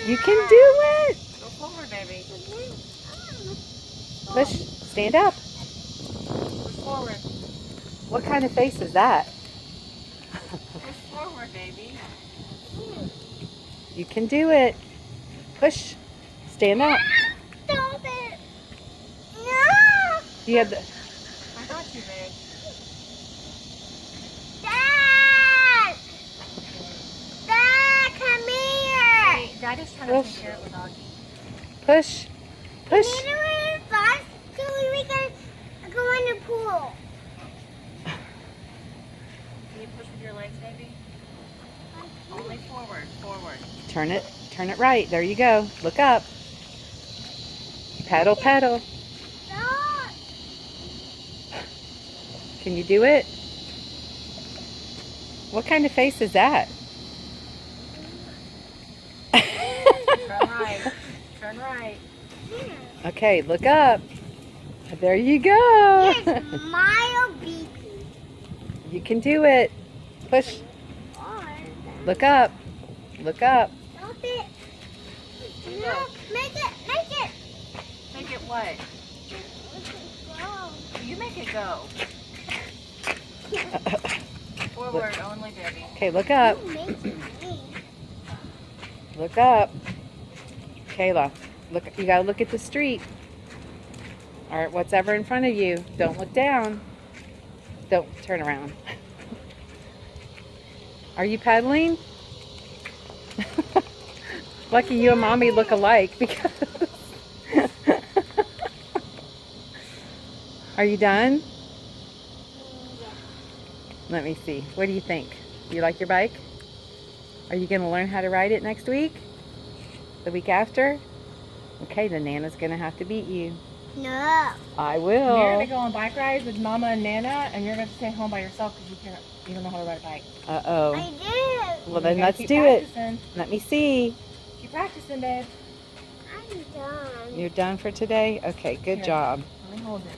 You can do it. Go forward, baby. Push. Stand up. Push forward. What kind of face is that? Push forward, baby. You can do it. Push. Stand up. Stop it. No. You have the... I got you, babe. Dad. Dad, come here. Hey, Daddy's trying to take care of the doggy. Push. Push. We need to run fast so we can go in the pool. Can you push with your legs, baby? Only forward, forward. Turn it right. There you go. Look up. Paddle, paddle. Stop. Can you do it? What kind of face is that? Turn right. Turn right. Okay, look up. There you go. Here's Mile BP. You can do it. Push. Look up. Look up. Stop it. No, make it. Make it what? You make it go. Forward only, baby. Okay, look up. You make it. Look up. Kayla, look. You gotta look at the street. All right, what's ever in front of you. Don't look down. Don't turn around. Are you paddling? Lucky you and Mommy look alike because... Are you done? Let me see. What do you think? You like your bike? Are you going to learn how to ride it next week? The week after? Okay, then Nana's going to have to beat you. No. I You're will. going to go on bike rides with Mama and Nana, and you're going to stay home by yourself because you don't know how to ride a bike. Uh-oh. I do. Well, then You gotta let's keep do it. practicing. Let me see. Keep practicing, babe. I'm done. You're done for today? Okay, good Here. job. Let me hold it.